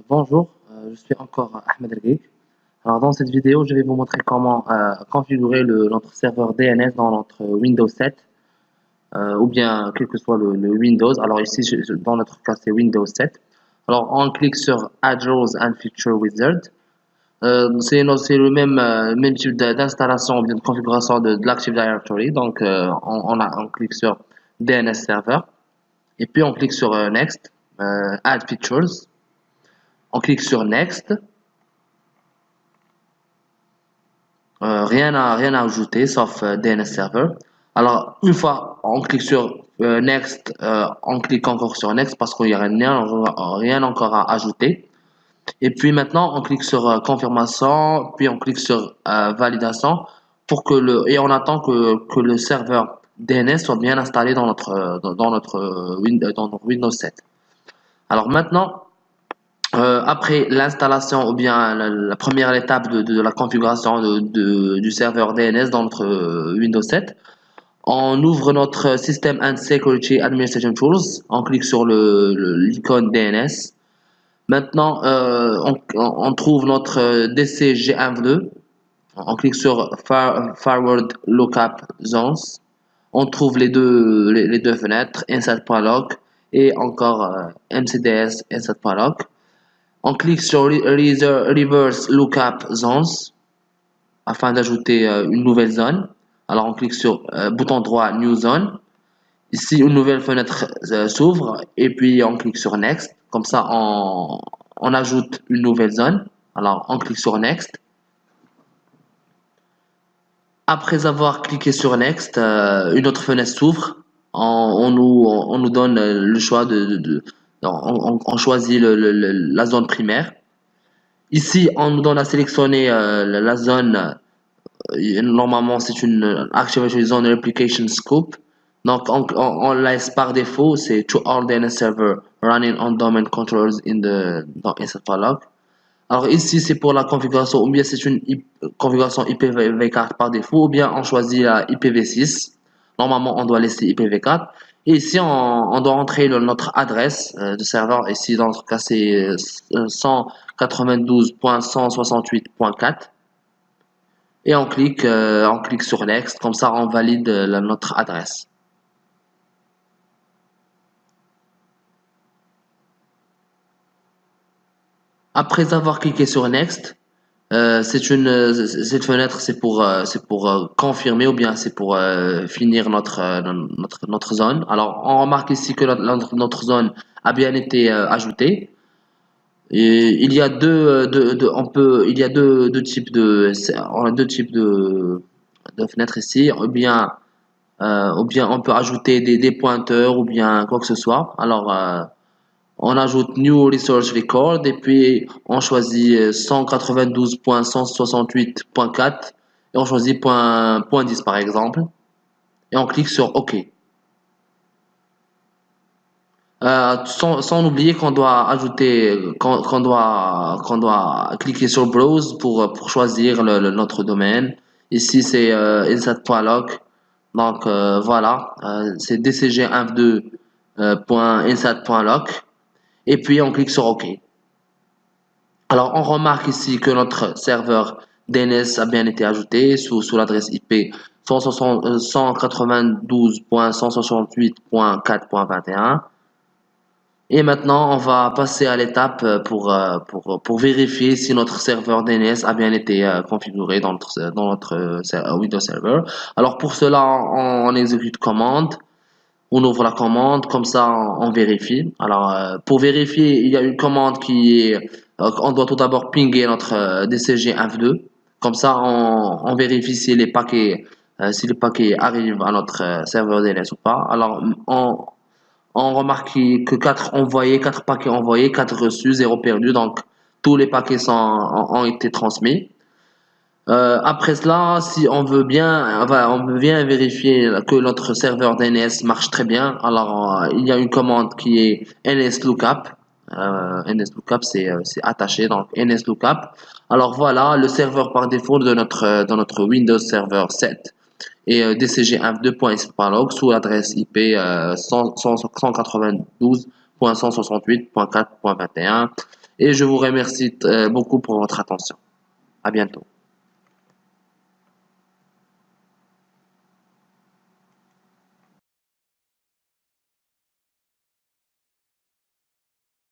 Bonjour, je suis encore Ahmed Elguek. Alors dans cette vidéo, je vais vous montrer comment configurer notre serveur DNS dans notre Windows 7 ou bien quel que soit le Windows. Alors ici, dans notre cas, c'est Windows 7. Alors on clique sur Add Roles and Feature Wizard. C'est le même type d'installation ou bien de configuration de l'Active Directory. Donc on clique sur DNS Server et puis on clique sur Next, Add Features. On clique sur Next. Rien à ajouter sauf DNS Server. Alors, une fois on clique sur Next, on clique encore sur Next parce qu'il n'y a rien encore à ajouter. Et puis maintenant, on clique sur confirmation, puis on clique sur validation et on attend que le serveur DNS soit bien installé dans notre Windows 7. Alors maintenant, après l'installation ou bien la première étape de la configuration du serveur DNS dans notre Windows 7, on ouvre notre System and Security Administration Tools, on clique sur l'icône DNS. Maintenant, on trouve notre DCG1.2, on clique sur Forward Lookup Zones, on trouve les deux fenêtres, insert.log et encore MCDS insert.log. On clique sur Reverse Lookup Zones afin d'ajouter une nouvelle zone. Alors on clique sur bouton droit New Zone. Ici une nouvelle fenêtre s'ouvre et puis on clique sur Next. Comme ça on ajoute une nouvelle zone. Alors on clique sur Next. Après avoir cliqué sur Next, une autre fenêtre s'ouvre. On nous donne le choix on choisit la zone primaire. Ici, on nous donne à sélectionner la zone. Normalement, c'est une Active Zone Replication Scope. Donc, on laisse par défaut, c'est To all DNS server running on domain controllers dans insert.log. Alors ici, c'est pour la configuration, ou bien c'est une configuration IPv4 par défaut, ou bien on choisit la IPv6. Normalement, on doit laisser IPv4. Et ici, on doit entrer notre adresse de serveur. Ici, dans notre cas, c'est 192.168.4. Et on clique sur Next. Comme ça, on valide notre adresse. Après avoir cliqué sur Next, cette fenêtre, c'est pour confirmer ou bien c'est pour finir notre zone. Alors, on remarque ici que notre zone a bien été ajoutée. Et il y a deux types on a deux types de fenêtres ici. Ou bien on peut ajouter des pointeurs ou bien quoi que ce soit. Alors, on ajoute New Resource Record et puis on choisit 192.168.4 et on choisit point 10 par exemple et on clique sur OK. Sans oublier qu'on doit ajouter, qu'on doit cliquer sur Browse pour choisir notre domaine. Ici c'est insert.log. Donc voilà, c'est dcg12.insert.log. Et puis on clique sur OK. Alors on remarque ici que notre serveur DNS a bien été ajouté sous l'adresse IP 192.168.4.21. Et maintenant on va passer à l'étape pour vérifier si notre serveur DNS a bien été configuré dans notre Windows Server. Alors pour cela on exécute commande. On ouvre la commande, comme ça on vérifie. Alors pour vérifier, il y a une commande on doit tout d'abord pinguer notre DCG1.2. Comme ça on vérifie si les paquets arrivent à notre serveur DNS ou pas. Alors on remarque que 4 paquets envoyés, 4 reçus, 0 perdu. Donc tous les paquets ont été transmis. Après cela, si on veut bien, on veut bien vérifier que notre serveur DNS marche très bien. Alors, il y a une commande qui est nslookup. Nslookup, c'est attaché, donc nslookup. Alors voilà, le serveur par défaut de dans notre Windows Server 7 et dcg12.log sous l'adresse IP 192.168.4.21. Et je vous remercie beaucoup pour votre attention. À bientôt.